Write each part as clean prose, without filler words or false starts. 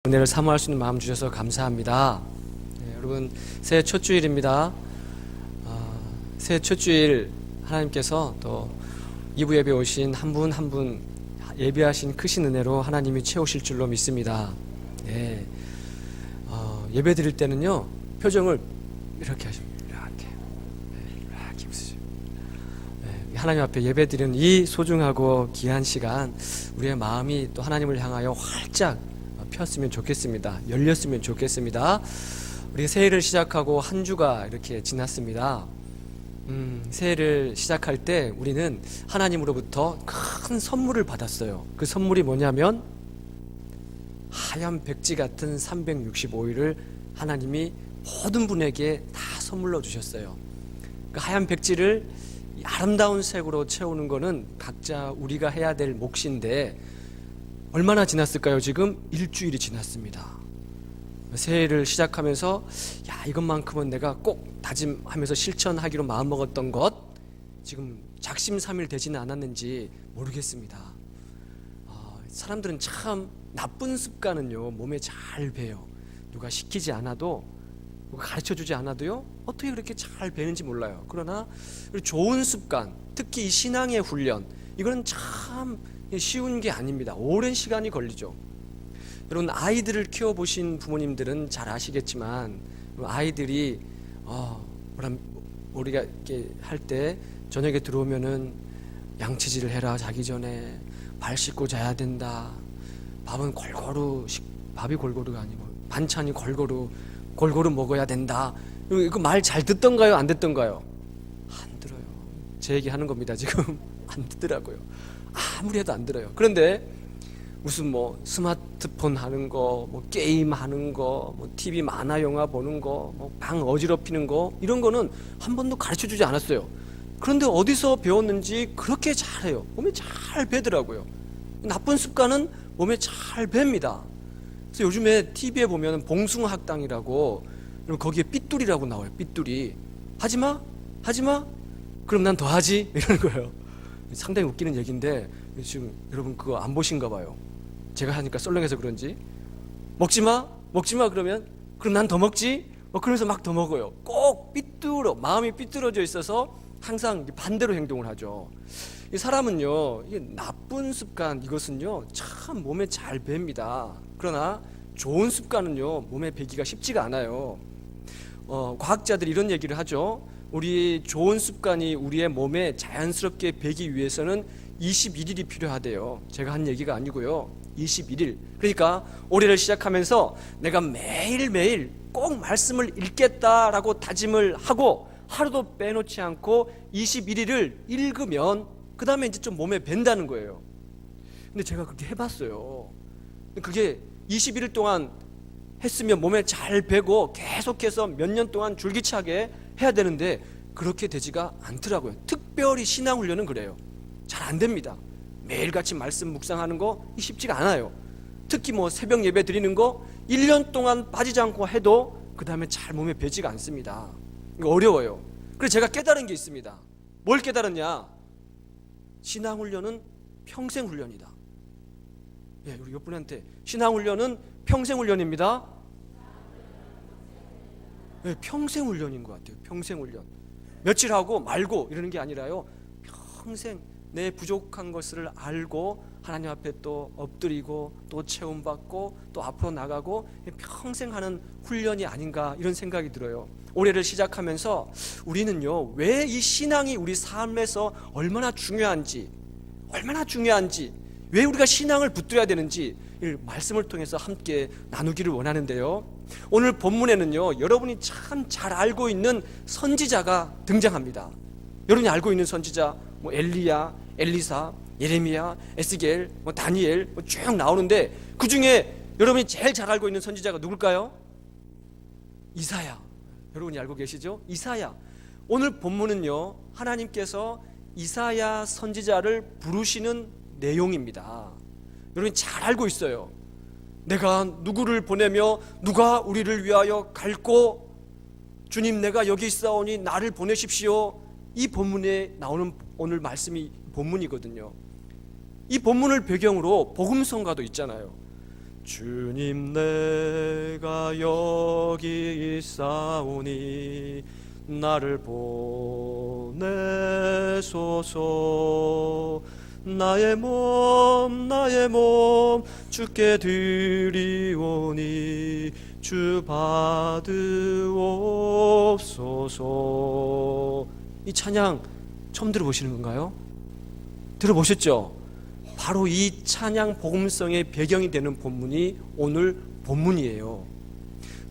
은혜를 사모할 수 있는 마음 주셔서 감사합니다. 여러분, 새해 첫 주일입니다. 새해 첫 주일 하나님께서 또 2부 예배 오신 한 분 한 분 예배하신 크신 은혜로 하나님이 채우실 줄로 믿습니다. 예배 드릴 때는요, 표정을 이렇게 하십니다. 이렇게 웃으시죠. 하나님 앞에 예배 드리는 이 소중하고 귀한 시간, 우리의 마음이 또 하나님을 향하여 활짝 폈으면 좋겠습니다. 열렸으면 좋겠습니다. 우리 새해를 시작하고 한 주가 이렇게 지났습니다. 새해를 시작할 때 우리는 하나님으로부터 큰 선물을 받았어요. 그 선물이 뭐냐면 하얀 백지 같은 365일을 하나님이 모든 분에게 다 선물로 주셨어요. 그 하얀 백지를 아름다운 색으로 채우는 거는 각자 우리가 해야 될 몫인데, 얼마나 지났을까요? 지금 일주일이 지났습니다. 새해를 시작하면서 이것만큼은 내가 꼭 다짐하면서 실천하기로 마음먹었던 것, 지금 작심삼일 되지는 않았는지 모르겠습니다. 사람들은 참 나쁜 습관은요, 몸에 잘 배요. 누가 시키지 않아도, 누가 가르쳐주지 않아도요, 어떻게 그렇게 잘 배는지 몰라요. 그러나 좋은 습관, 특히 이 신앙의 훈련, 이거는 참 쉬운 게 아닙니다. 오랜 시간이 걸리죠. 여러분, 아이들을 키워보신 부모님들은 잘 아시겠지만, 아이들이 우리가 이렇게 할 때 저녁에 들어오면은 양치질을 해라, 자기 전에 발 씻고 자야 된다, 밥이 골고루가 아니고 반찬이 골고루 먹어야 된다. 이거 말 잘 듣던가요, 안 듣던가요? 안 들어요. 제 얘기 하는 겁니다. 지금 안 듣더라고요. 아무리 해도 안 들어요. 그런데 무슨 스마트폰 하는 거, 게임 하는 거, TV 만화 영화 보는 거, 방 어지럽히는 거, 이런 거는 한 번도 가르쳐 주지 않았어요. 그런데 어디서 배웠는지 그렇게 잘해요. 몸에 잘 배더라고요. 나쁜 습관은 몸에 잘 뵭니다. 그래서 요즘에 TV에 보면 봉숭아학당이라고, 거기에 삐뚤이라고 나와요. 삐뚤이. 하지마, 그럼 난 더 하지, 이러는 거예요. 상당히 웃기는 얘기인데 지금 여러분 그거 안 보신가 봐요. 제가 하니까 썰렁해서 그런지. 먹지마 그러면 그럼 난 더 먹지, 그러면서 막 더 먹어요. 꼭 마음이 삐뚤어져 있어서 항상 반대로 행동을 하죠. 이 사람은요, 이게 나쁜 습관, 이것은요 참 몸에 잘 뵭니다. 그러나 좋은 습관은요 몸에 배기가 쉽지가 않아요. 과학자들이 이런 얘기를 하죠. 우리 좋은 습관이 우리의 몸에 자연스럽게 배기 위해서는 21일이 필요하대요. 제가 한 얘기가 아니고요. 21일. 그러니까 올해를 시작하면서 내가 매일매일 꼭 말씀을 읽겠다라고 다짐을 하고 하루도 빼놓지 않고 21일을 읽으면 그 다음에 이제 좀 몸에 밴다는 거예요. 근데 제가 그렇게 해봤어요. 그게 21일 동안 했으면 몸에 잘 배고 계속해서 몇 년 동안 줄기차게 해야 되는데 그렇게 되지가 않더라고요. 특별히 신앙훈련은 그래요. 잘 안 됩니다. 매일같이 말씀 묵상하는 거 쉽지가 않아요. 특히 새벽 예배 드리는 거 1년 동안 빠지지 않고 해도 그 다음에 잘 몸에 배지가 않습니다. 이거 어려워요. 그래서 제가 깨달은 게 있습니다. 뭘 깨달았냐? 신앙훈련은 평생훈련이다. 우리 옆분한테 신앙훈련은 평생훈련입니다. 평생훈련인 것 같아요. 평생훈련. 며칠 하고 말고 이러는 게 아니라요, 평생 내 부족한 것을 알고 하나님 앞에 또 엎드리고 또 체험받고 또 앞으로 나가고 평생 하는 훈련이 아닌가, 이런 생각이 들어요. 올해를 시작하면서 우리는요, 왜 이 신앙이 우리 삶에서 얼마나 중요한지, 왜 우리가 신앙을 붙들어야 되는지 이 말씀을 통해서 함께 나누기를 원하는데요, 오늘 본문에는요, 여러분이 참 잘 알고 있는 선지자가 등장합니다. 여러분이 알고 있는 선지자, 엘리야, 엘리사, 예레미야, 에스겔, 다니엘 쭉 나오는데, 그 중에 여러분이 제일 잘 알고 있는 선지자가 누굴까요? 이사야. 여러분이 알고 계시죠? 이사야. 오늘 본문은요, 하나님께서 이사야 선지자를 부르시는 내용입니다. 여러분이 잘 알고 있어요. 내가 누구를 보내며 누가 우리를 위하여 갈고, 주님 내가 여기 있사오니 나를 보내십시오. 이 본문에 나오는 오늘 말씀이 본문이거든요. 이 본문을 배경으로 복음성가도 있잖아요. 주님 내가 여기 있사오니 나를 보내소서. 나의 몸 주께 드리오니 주 받으옵소서. 이 찬양 처음 들어보시는 건가요? 들어보셨죠? 바로 이 찬양 복음성의 배경이 되는 본문이 오늘 본문이에요.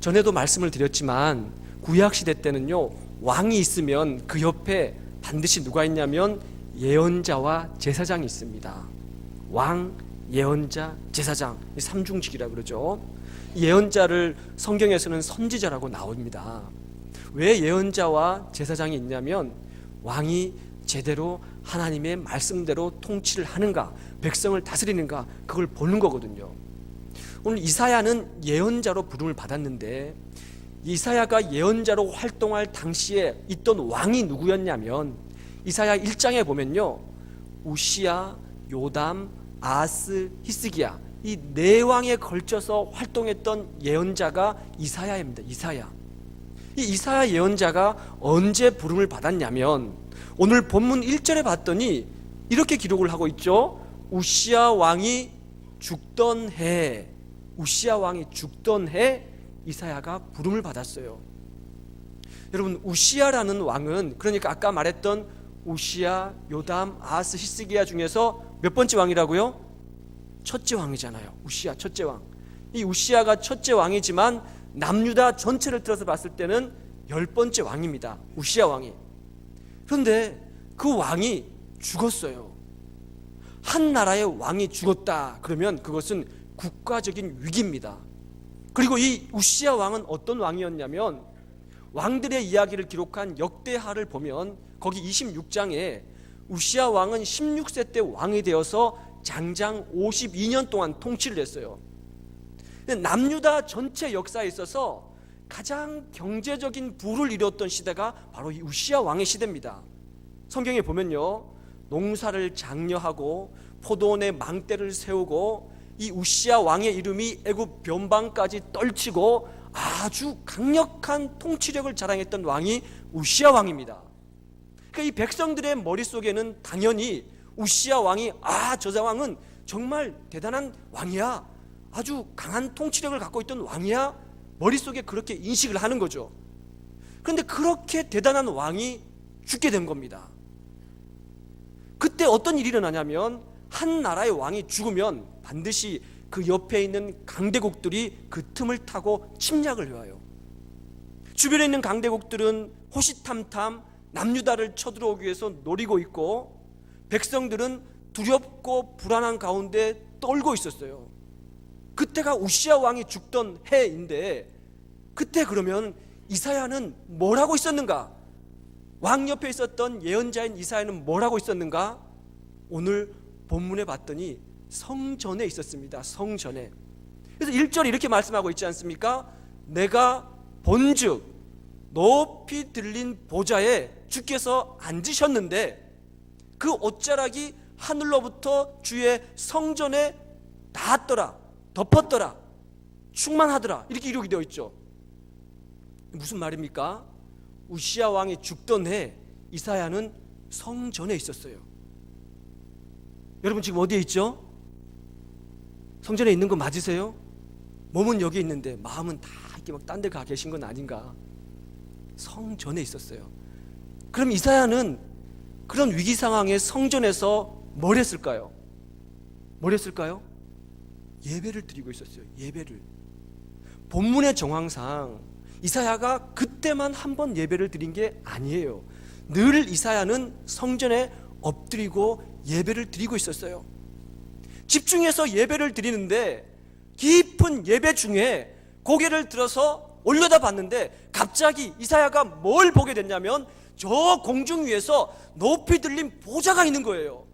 전에도 말씀을 드렸지만 구약시대 때는요, 왕이 있으면 그 옆에 반드시 누가 있냐면 예언자와 제사장이 있습니다. 왕, 예언자, 제사장, 이 삼중직이라 그러죠. 예언자를 성경에서는 선지자라고 나옵니다. 왜 예언자와 제사장이 있냐면 왕이 제대로 하나님의 말씀대로 통치를 하는가, 백성을 다스리는가, 그걸 보는 거거든요. 오늘 이사야는 예언자로 부름을 받았는데, 이사야가 예언자로 활동할 당시에 있던 왕이 누구였냐면 이사야 1장에 보면요, 우시야, 요담, 아하스, 히스기야, 이 네 왕에 걸쳐서 활동했던 예언자가 이사야입니다. 이사야. 이 이사야 예언자가 언제 부름을 받았냐면 오늘 본문 1절에 봤더니 이렇게 기록을 하고 있죠. 우시야 왕이 죽던 해, 우시야 왕이 죽던 해 이사야가 부름을 받았어요. 여러분, 우시야라는 왕은, 그러니까 아까 말했던 우시야, 요담, 아하스, 히스기야 중에서 몇 번째 왕이라고요? 첫째 왕이잖아요. 우시야 첫째 왕. 이 우시야가 첫째 왕이지만 남유다 전체를 들어서 봤을 때는 10번째 왕입니다. 우시야 왕이. 그런데 그 왕이 죽었어요. 한 나라의 왕이 죽었다 그러면 그것은 국가적인 위기입니다. 그리고 이 우시야 왕은 어떤 왕이었냐면, 왕들의 이야기를 기록한 역대하를 보면 거기 26장에 우시야 왕은 16세 때 왕이 되어서 장장 52년 동안 통치를 했어요. 남유다 전체 역사에 있어서 가장 경제적인 부를 이뤘던 시대가 바로 이 우시야 왕의 시대입니다. 성경에 보면요, 농사를 장려하고 포도원에 망대를 세우고 이 우시야 왕의 이름이 애굽 변방까지 떨치고 아주 강력한 통치력을 자랑했던 왕이 우시야 왕입니다. 그러니까 이 백성들의 머릿속에는 당연히 우시야 왕이, 저 왕은 정말 대단한 왕이야, 아주 강한 통치력을 갖고 있던 왕이야, 머릿속에 그렇게 인식을 하는 거죠. 그런데 그렇게 대단한 왕이 죽게 된 겁니다. 그때 어떤 일이 일어나냐면, 한 나라의 왕이 죽으면 반드시 그 옆에 있는 강대국들이 그 틈을 타고 침략을 해와요. 주변에 있는 강대국들은 호시탐탐 남유다를 쳐들어오기 위해서 노리고 있고, 백성들은 두렵고 불안한 가운데 떨고 있었어요. 그때가 우시야 왕이 죽던 해인데, 그때 그러면 이사야는 뭘 하고 있었는가? 왕 옆에 있었던 예언자인 이사야는 뭘 하고 있었는가? 오늘 본문에 봤더니 성전에 있었습니다. 성전에. 그래서 1절에 이렇게 말씀하고 있지 않습니까? 내가 본즉 높이 들린 보좌에 주께서 앉으셨는데 그 옷자락이 하늘로부터 주의 성전에 닿았더라, 덮었더라, 충만하더라, 이렇게 기록이 되어 있죠. 무슨 말입니까? 우시야 왕이 죽던 해 이사야는 성전에 있었어요. 여러분 지금 어디에 있죠? 성전에 있는 거 맞으세요? 몸은 여기 있는데 마음은 다 이렇게 막 딴 데 가 계신 건 아닌가? 성전에 있었어요. 그럼 이사야는 그런 위기 상황에 성전에서 뭘 했을까요? 뭘 했을까요? 예배를 드리고 있었어요. 예배를. 본문의 정황상 이사야가 그때만 한 번 예배를 드린 게 아니에요. 늘 이사야는 성전에 엎드리고 예배를 드리고 있었어요. 집중해서 예배를 드리는데 깊은 예배 중에 고개를 들어서 올려다 봤는데 갑자기 이사야가 뭘 보게 됐냐면 저 공중 위에서 높이 들린 보좌가 있는 거예요.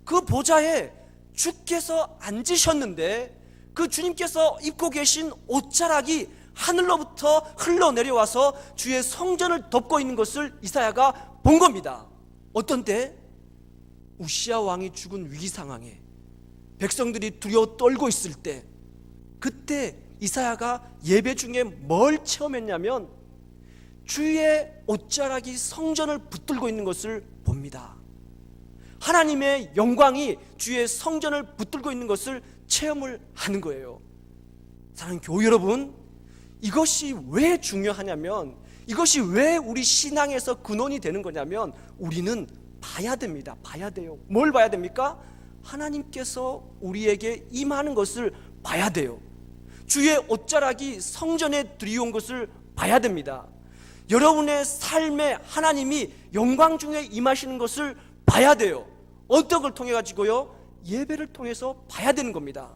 그 보좌에 주께서 앉으셨는데 그 주님께서 입고 계신 옷자락이 하늘로부터 흘러내려와서 주의 성전을 덮고 있는 것을 이사야가 본 겁니다. 어떤 때? 우시야 왕이 죽은 위기 상황에 백성들이 두려워 떨고 있을 때, 그때 이사야가 예배 중에 뭘 체험했냐면 주의 옷자락이 성전을 붙들고 있는 것을 봅니다. 하나님의 영광이 주의 성전을 붙들고 있는 것을 체험을 하는 거예요. 사랑하는 교우 여러분, 이것이 왜 중요하냐면, 이것이 왜 우리 신앙에서 근원이 되는 거냐면, 우리는 봐야 됩니다. 봐야 돼요. 뭘 봐야 됩니까? 하나님께서 우리에게 임하는 것을 봐야 돼요. 주의 옷자락이 성전에 들여온 것을 봐야 됩니다. 여러분의 삶에 하나님이 영광 중에 임하시는 것을 봐야 돼요. 어떤 걸 통해 가지고요? 예배를 통해서 봐야 되는 겁니다.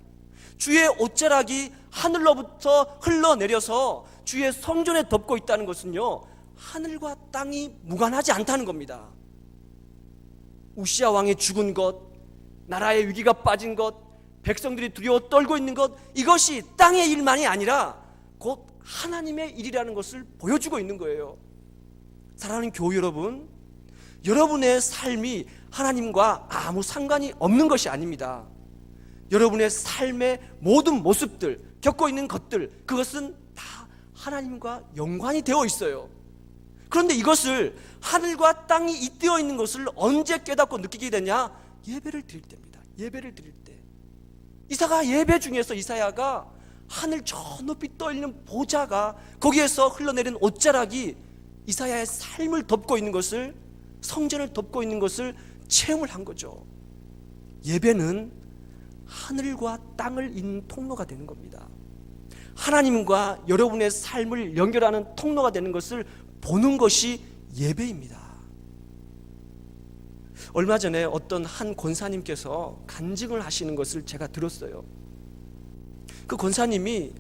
주의 옷자락이 하늘로부터 흘러내려서 주의 성전에 덮고 있다는 것은요, 하늘과 땅이 무관하지 않다는 겁니다. 우시아 왕이 죽은 것, 나라의 위기가 빠진 것, 백성들이 두려워 떨고 있는 것, 이것이 땅의 일만이 아니라 곧 하나님의 일이라는 것을 보여주고 있는 거예요. 사랑하는 교우 여러분, 여러분의 삶이 하나님과 아무 상관이 없는 것이 아닙니다. 여러분의 삶의 모든 모습들, 겪고 있는 것들, 그것은 다 하나님과 연관이 되어 있어요. 그런데 이것을 하늘과 땅이 잇대어 있는 것을 언제 깨닫고 느끼게 되냐? 예배를 드릴 때입니다. 예배를 드릴 때. 예배 중에서 이사야가 하늘 저 높이 떠있는 보좌가, 거기에서 흘러내린 옷자락이 이사야의 삶을 덮고 있는 것을, 성전을 덮고 있는 것을 체험을 한 거죠. 예배는 하늘과 땅을 잇는 통로가 되는 겁니다. 하나님과 여러분의 삶을 연결하는 통로가 되는 것을 보는 것이 예배입니다. 얼마 전에 어떤 한 권사님께서 간증을 하시는 것을 제가 들었어요. 그 권사님이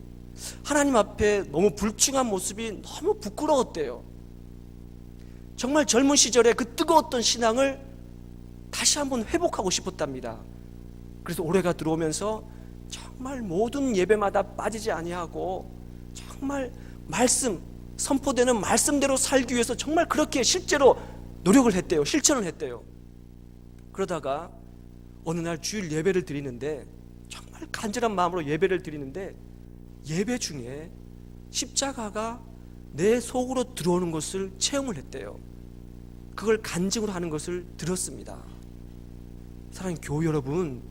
하나님 앞에 너무 불충한 모습이 너무 부끄러웠대요. 정말 젊은 시절에 그 뜨거웠던 신앙을 다시 한번 회복하고 싶었답니다. 그래서 올해가 들어오면서 정말 모든 예배마다 빠지지 아니하고 정말 말씀, 선포되는 말씀대로 살기 위해서 정말 그렇게 실제로 노력을 했대요. 실천을 했대요. 그러다가 어느 날 주일 예배를 드리는데, 정말 간절한 마음으로 예배를 드리는데, 예배 중에 십자가가 내 속으로 들어오는 것을 체험을 했대요. 그걸 간증으로 하는 것을 들었습니다. 사랑하는 교우 여러분,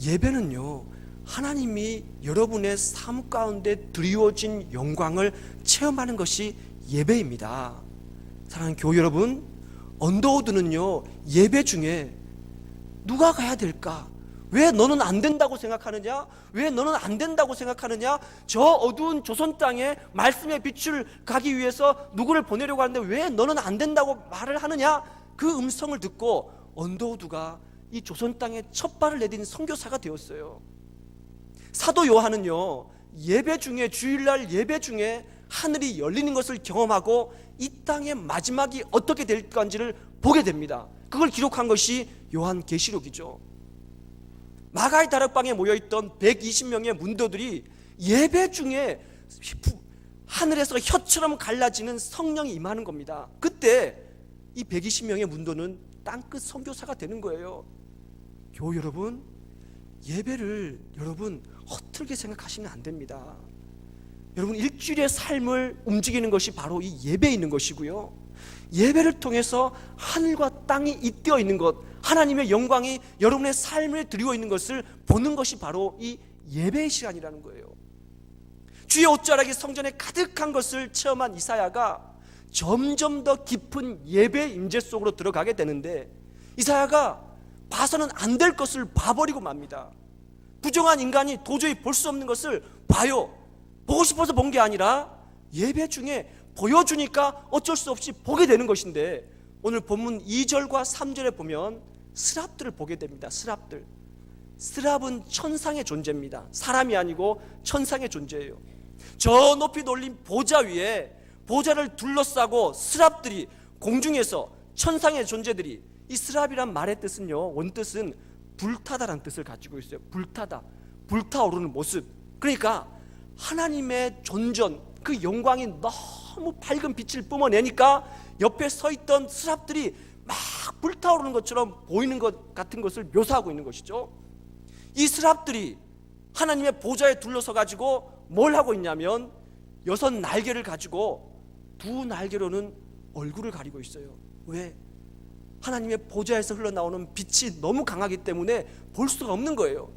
예배는요, 하나님이 여러분의 삶 가운데 드리워진 영광을 체험하는 것이 예배입니다. 사랑하는 교우 여러분, 언더우드는요, 예배 중에 누가 가야 될까? 왜 너는 안 된다고 생각하느냐? 왜 너는 안 된다고 생각하느냐? 저 어두운 조선 땅에 말씀의 빛을 가기 위해서 누구를 보내려고 하는데 왜 너는 안 된다고 말을 하느냐? 그 음성을 듣고 언더우드가 이 조선 땅에 첫 발을 내딘 선교사가 되었어요. 사도 요한은요, 예배 중에, 주일날 예배 중에 하늘이 열리는 것을 경험하고 이 땅의 마지막이 어떻게 될 건지를 보게 됩니다. 그걸 기록한 것이 요한계시록이죠. 마가의 다락방에 모여있던 120명의 문도들이 예배 중에 하늘에서 혀처럼 갈라지는 성령이 임하는 겁니다. 그때 이 120명의 문도는 땅끝 선교사가 되는 거예요. 교우 여러분, 예배를 여러분 허틀게 생각하시면 안 됩니다. 여러분, 일주일의 삶을 움직이는 것이 바로 이 예배에 있는 것이고요, 예배를 통해서 하늘과 땅이 잇대어 있는 것, 하나님의 영광이 여러분의 삶을 드리고 있는 것을 보는 것이 바로 이 예배의 시간이라는 거예요. 주의 옷자락이 성전에 가득한 것을 체험한 이사야가 점점 더 깊은 예배의 임재 속으로 들어가게 되는데, 이사야가 봐서는 안 될 것을 봐버리고 맙니다. 부정한 인간이 도저히 볼 수 없는 것을 봐요. 보고 싶어서 본 게 아니라 예배 중에 보여주니까 어쩔 수 없이 보게 되는 것인데, 오늘 본문 2절과 3절에 보면 스랍들을 보게 됩니다. 스랍들. 스랍은 천상의 존재입니다. 사람이 아니고 천상의 존재예요. 저 높이 놀린 보좌 위에 보좌를 둘러싸고 스랍들이 공중에서, 천상의 존재들이, 이 스랍이란 말의 뜻은요, 원뜻은 불타다라는 뜻을 가지고 있어요. 불타다, 불타오르는 모습. 그러니까 하나님의 존전, 그 영광이 너무 밝은 빛을 뿜어내니까 옆에 서 있던 스랍들이 막 불타오르는 것처럼 보이는 것 같은 것을 묘사하고 있는 것이죠. 이 스랍들이 하나님의 보좌에 둘러서 가지고 뭘 하고 있냐면 6날개를 가지고 2날개로는 얼굴을 가리고 있어요. 왜? 하나님의 보좌에서 흘러나오는 빛이 너무 강하기 때문에 볼 수가 없는 거예요.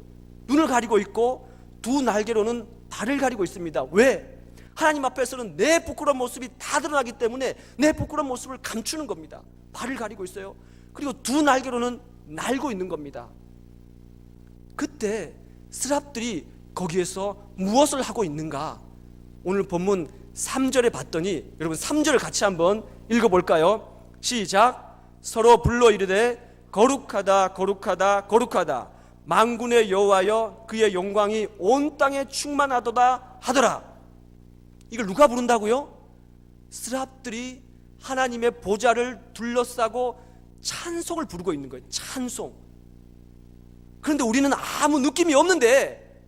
눈을 가리고 있고 2날개로는 발을 가리고 있습니다. 왜? 하나님 앞에서는 내 부끄러운 모습이 다 드러나기 때문에 내 부끄러운 모습을 감추는 겁니다. 발을 가리고 있어요. 그리고 2날개로는 날고 있는 겁니다. 그때 스랍들이 거기에서 무엇을 하고 있는가? 오늘 본문 3절에 봤더니, 여러분 3절을 같이 한번 읽어볼까요? 시작. 서로 불러 이르되 거룩하다 거룩하다 거룩하다 만군의 여호와여 그의 영광이 온 땅에 충만하도다 하더라. 이걸 누가 부른다고요? 스랍들이 하나님의 보좌를 둘러싸고 찬송을 부르고 있는 거예요. 찬송. 그런데 우리는 아무 느낌이 없는데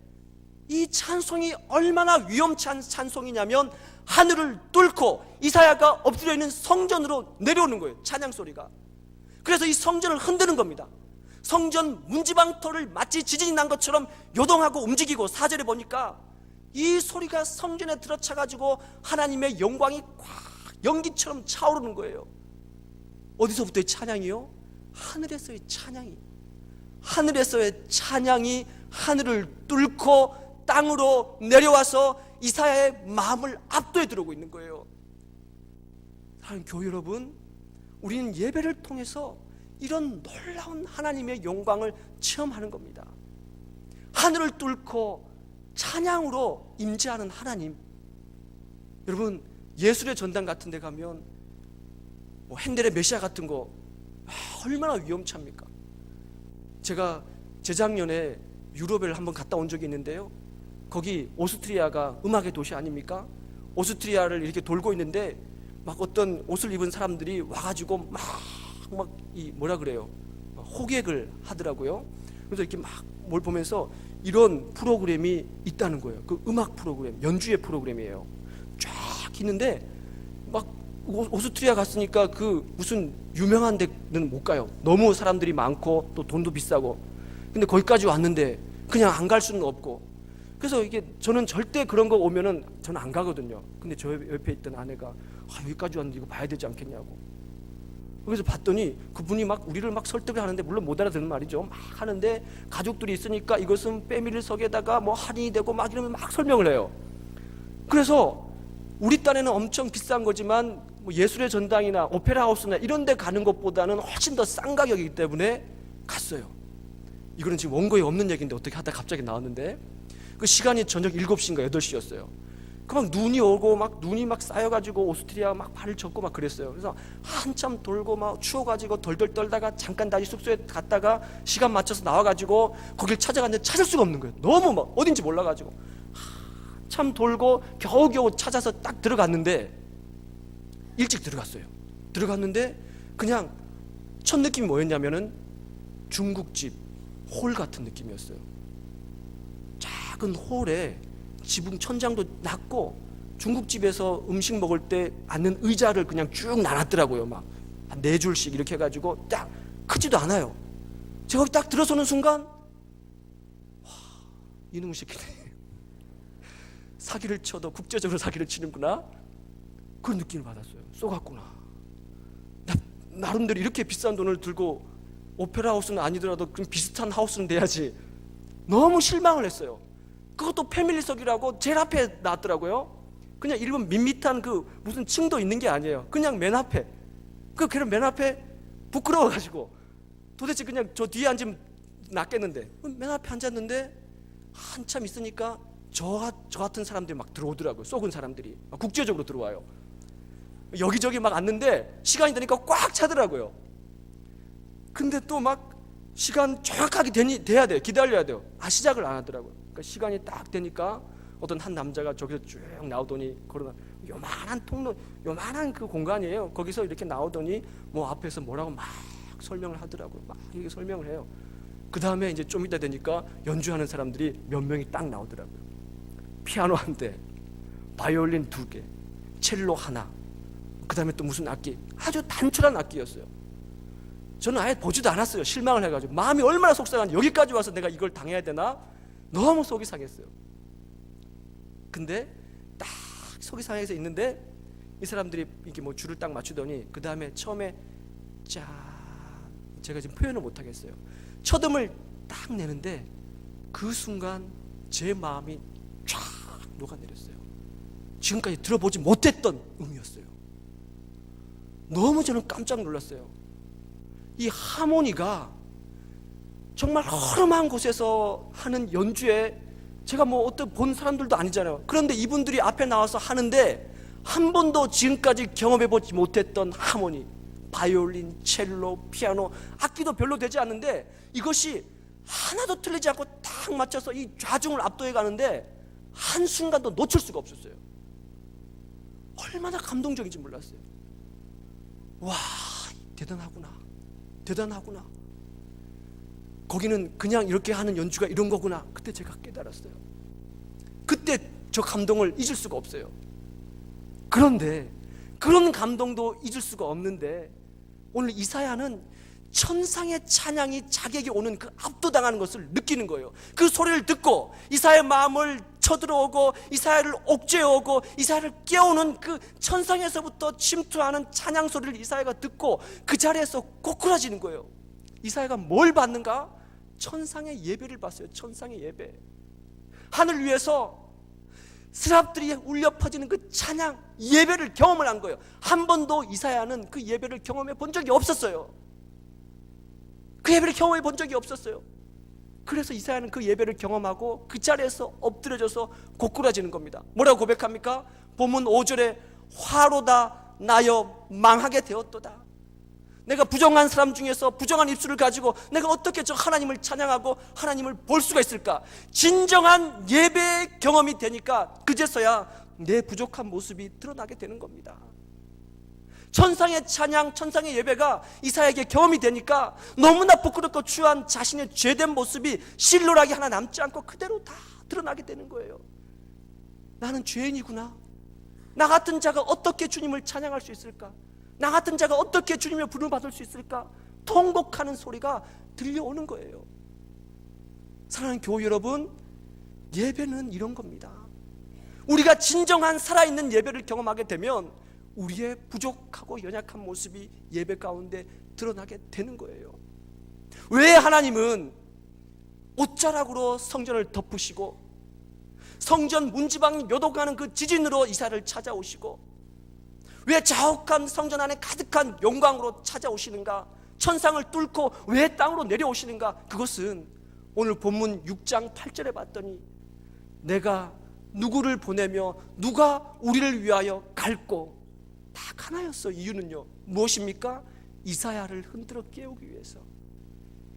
이 찬송이 얼마나 위험찬 찬송이냐면 하늘을 뚫고 이사야가 엎드려 있는 성전으로 내려오는 거예요. 찬양 소리가. 그래서 이 성전을 흔드는 겁니다. 성전 문지방터를 마치 지진이 난 것처럼 요동하고 움직이고, 4절에 보니까 이 소리가 성전에 들어차가지고 하나님의 영광이 꽉 연기처럼 차오르는 거예요. 어디서부터의 찬양이요? 하늘에서의 찬양이. 하늘에서의 찬양이 하늘을 뚫고 땅으로 내려와서 이사야의 마음을 압도해 들어오고 있는 거예요. 사랑하는 교회 여러분, 우리는 예배를 통해서 이런 놀라운 하나님의 영광을 체험하는 겁니다. 하늘을 뚫고 찬양으로 임재하는 하나님. 여러분, 예술의 전당 같은 데 가면 뭐 핸델의 메시아 같은 거 얼마나 위험합니까? 제가 재작년에 유럽을 한번 갔다 온 적이 있는데요, 거기 오스트리아가 음악의 도시 아닙니까? 오스트리아를 이렇게 돌고 있는데 막 어떤 옷을 입은 사람들이 와가지고 막 이 뭐라 그래요? 호객을 하더라고요. 그래서 이렇게 막 뭘 보면서 이런 프로그램이 있다는 거예요. 그 음악 프로그램, 연주회 프로그램이에요. 쫙 있는데 막 오스트리아 갔으니까 그 무슨 유명한 데는 못 가요. 너무 사람들이 많고 또 돈도 비싸고. 근데 거기까지 왔는데 그냥 안 갈 수는 없고. 그래서 이게 저는 절대 그런 거 오면은 저는 안 가거든요. 근데 저 옆에 있던 아내가 여기까지 왔는데 이거 봐야 되지 않겠냐고. 그래서 봤더니 그분이 막 우리를 막 설득을 하는데, 물론 못 알아듣는 말이죠. 막 하는데 가족들이 있으니까 이것은 패밀리석에다가 뭐 할인이 되고 막 이러면 막 설명을 해요. 그래서 우리 딴에는 엄청 비싼 거지만 뭐 예술의 전당이나 오페라 하우스나 이런 데 가는 것보다는 훨씬 더 싼 가격이기 때문에 갔어요. 이거는 지금 원고에 없는 얘기인데 어떻게 하다 갑자기 나왔는데, 그 시간이 저녁 7시인가 8시였어요. 그 막 눈이 오고 막 눈이 막 쌓여가지고 오스트리아 막 발을 젓고 막 그랬어요. 그래서 한참 돌고 막 추워가지고 덜덜 떨다가 잠깐 다시 숙소에 갔다가 시간 맞춰서 나와가지고 거길 찾아갔는데 찾을 수가 없는 거예요. 너무 막 어딘지 몰라가지고 한참 돌고 겨우겨우 찾아서 딱 들어갔는데, 일찍 들어갔어요. 들어갔는데 그냥 첫 느낌이 뭐였냐면은 중국집 홀 같은 느낌이었어요. 작은 홀에 지붕 천장도 낮고 중국집에서 음식 먹을 때 앉는 의자를 그냥 쭉 나눴더라고요. 막 한 4줄씩 이렇게 해가지고 딱 크지도 않아요. 제가 거기 딱 들어서는 순간 와, 이놈의 새끼네. 사기를 쳐도 국제적으로 사기를 치는구나, 그런 느낌을 받았어요. 쏘갔구나. 나름대로 이렇게 비싼 돈을 들고 오페라 하우스는 아니더라도 그럼 비슷한 하우스는 돼야지. 너무 실망을 했어요. 그것도 패밀리석이라고 제일 앞에 나왔더라고요. 그냥 일본 밋밋한 그 무슨 층도 있는 게 아니에요. 그냥 맨 앞에. 그냥 맨 앞에 부끄러워가지고 도대체 그냥 저 뒤에 앉으면 낫겠는데 맨 앞에 앉았는데 한참 있으니까 저 같은 사람들이 막 들어오더라고요. 쏘은 사람들이 국제적으로 들어와요. 여기저기 막 앉는데 시간이 되니까 꽉 차더라고요. 근데 또 막 시간 정확하게 돼야 돼요. 기다려야 돼요. 시작을 안 하더라고요. 그러니까 시간이 딱 되니까 어떤 한 남자가 저기서 쭉 나오더니, 그러나 요만한 통로, 요만한 그 공간이에요. 거기서 이렇게 나오더니 뭐 앞에서 뭐라고 막 설명을 하더라고요. 막 이렇게 설명을 해요. 그 다음에 이제 좀 이따 되니까 연주하는 사람들이 몇 명이 딱 나오더라고요. 피아노 한 대, 바이올린 2개, 첼로 하나, 그 다음에 또 무슨 악기, 아주 단출한 악기였어요. 저는 아예 보지도 않았어요. 실망을 해가지고 마음이 얼마나 속상한지, 여기까지 와서 내가 이걸 당해야 되나, 너무 속이 상했어요. 근데 딱 속이 상해서 있는데 이 사람들이 이렇게 뭐 줄을 딱 맞추더니 그 다음에 처음에 짠, 제가 지금 표현을 못 하겠어요. 첫 음을 딱 내는데 그 순간 제 마음이 쫙 녹아내렸어요. 지금까지 들어보지 못했던 음이었어요. 너무 저는 깜짝 놀랐어요. 이 하모니가 정말 허름한 곳에서 하는 연주에 제가 뭐 어떤 본 사람들도 아니잖아요. 그런데 이분들이 앞에 나와서 하는데 한 번도 지금까지 경험해보지 못했던 하모니, 바이올린, 첼로, 피아노, 악기도 별로 되지 않는데 이것이 하나도 틀리지 않고 딱 맞춰서 이 좌중을 압도해 가는데 한순간도 놓칠 수가 없었어요. 얼마나 감동적인지 몰랐어요. 와, 대단하구나, 대단하구나. 거기는 그냥 이렇게 하는 연주가 이런 거구나. 그때 제가 깨달았어요. 그때 저 감동을 잊을 수가 없어요. 그런데 그런 감동도 잊을 수가 없는데 오늘 이사야는 천상의 찬양이 자기에게 오는 그 압도당하는 것을 느끼는 거예요. 그 소리를 듣고 이사야의 마음을 쳐들어오고 이사야를 옥죄어오고 이사야를 깨우는 그 천상에서부터 침투하는 찬양 소리를 이사야가 듣고 그 자리에서 고꾸라지는 거예요. 이사야가 뭘 받는가? 천상의 예배를 봤어요. 천상의 예배. 하늘 위에서 스랍들이 울려 퍼지는 그 찬양 예배를 경험을 한 거예요. 한 번도 이사야는 그 예배를 경험해 본 적이 없었어요. 그 예배를 경험해 본 적이 없었어요. 그래서 이사야는 그 예배를 경험하고 그 자리에서 엎드려져서 고꾸라지는 겁니다. 뭐라고 고백합니까? 본문 5절에 화로다 나여 망하게 되었도다. 내가 부정한 사람 중에서 부정한 입술을 가지고 내가 어떻게 저 하나님을 찬양하고 하나님을 볼 수가 있을까? 진정한 예배의 경험이 되니까 그제서야 내 부족한 모습이 드러나게 되는 겁니다. 천상의 찬양, 천상의 예배가 이사야에게 경험이 되니까 너무나 부끄럽고 추한 자신의 죄된 모습이 실루라기 하나 남지 않고 그대로 다 드러나게 되는 거예요. 나는 죄인이구나. 나 같은 자가 어떻게 주님을 찬양할 수 있을까? 나 같은 자가 어떻게 주님의 부름을 받을 수 있을까? 통곡하는 소리가 들려오는 거예요. 사랑하는 교회 여러분, 예배는 이런 겁니다. 우리가 진정한 살아있는 예배를 경험하게 되면 우리의 부족하고 연약한 모습이 예배 가운데 드러나게 되는 거예요. 왜 하나님은 옷자락으로 성전을 덮으시고 성전 문지방이 요동하는 그 지진으로 이사야를 찾아오시고 왜 자욱한 성전 안에 가득한 영광으로 찾아오시는가? 천상을 뚫고 왜 땅으로 내려오시는가? 그것은 오늘 본문 6장 8절에 봤더니 내가 누구를 보내며 누가 우리를 위하여 갈고 딱 하나였어. 이유는요 무엇입니까? 이사야를 흔들어 깨우기 위해서.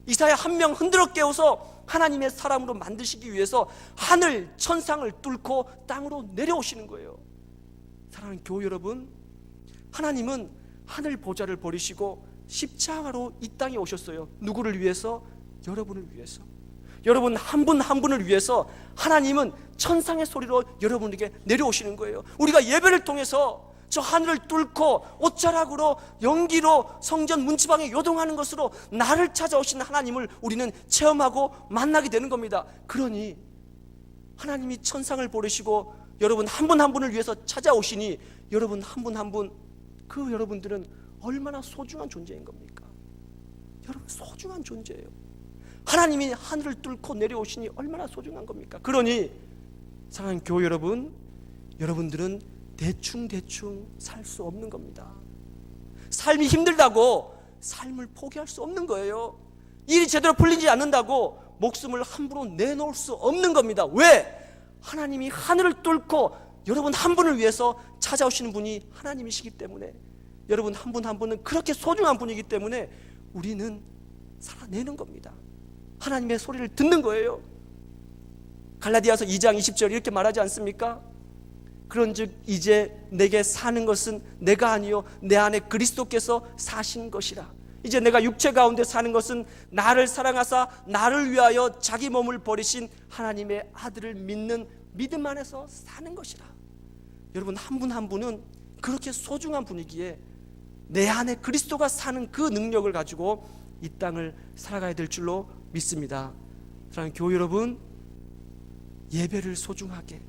이사야 한 명 흔들어 깨워서 하나님의 사람으로 만드시기 위해서 하늘 천상을 뚫고 땅으로 내려오시는 거예요. 사랑하는 교회 여러분, 하나님은 하늘 보좌를 버리시고 십자가로 이 땅에 오셨어요. 누구를 위해서? 여러분을 위해서. 여러분 한 분 한 분을 위해서 하나님은 천상의 소리로 여러분에게 내려오시는 거예요. 우리가 예배를 통해서 저 하늘을 뚫고 옷자락으로 연기로 성전 문지방에 요동하는 것으로 나를 찾아오시는 하나님을 우리는 체험하고 만나게 되는 겁니다. 그러니 하나님이 천상을 버리시고 여러분 한 분 한 분을 위해서 찾아오시니 여러분 한 분 한 분 그 여러분들은 얼마나 소중한 존재인 겁니까? 여러분 소중한 존재예요. 하나님이 하늘을 뚫고 내려오시니 얼마나 소중한 겁니까? 그러니 사랑하는 교회 여러분, 여러분들은 대충 살 수 없는 겁니다. 삶이 힘들다고 삶을 포기할 수 없는 거예요. 일이 제대로 풀리지 않는다고 목숨을 함부로 내놓을 수 없는 겁니다. 왜? 하나님이 하늘을 뚫고 여러분 한 분을 위해서 찾아오시는 분이 하나님이시기 때문에, 여러분 한 분 한 분은 그렇게 소중한 분이기 때문에 우리는 살아내는 겁니다. 하나님의 소리를 듣는 거예요. 갈라디아서 2장 20절 이렇게 말하지 않습니까? 그런즉 이제 내게 사는 것은 내가 아니요 내 안에 그리스도께서 사신 것이라. 이제 내가 육체 가운데 사는 것은 나를 사랑하사 나를 위하여 자기 몸을 버리신 하나님의 아들을 믿는 믿음 안에서 사는 것이라. 여러분 한 분 한 분은 그렇게 소중한 분이기에 내 안에 그리스도가 사는 그 능력을 가지고 이 땅을 살아가야 될 줄로 믿습니다. 사랑하는 교회 여러분, 예배를 소중하게,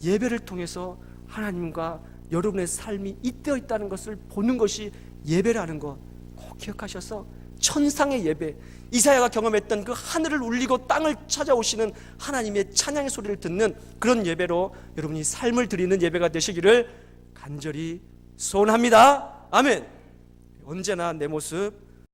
예배를 통해서 하나님과 여러분의 삶이 잇대어 있다는 것을 보는 것이 예배라는 것 꼭 기억하셔서 천상의 예배, 이사야가 경험했던 그 하늘을 울리고 땅을 찾아오시는 하나님의 찬양의 소리를 듣는 그런 예배로 여러분이 삶을 드리는 예배가 되시기를 간절히 소원합니다. 아멘. 언제나 내 모습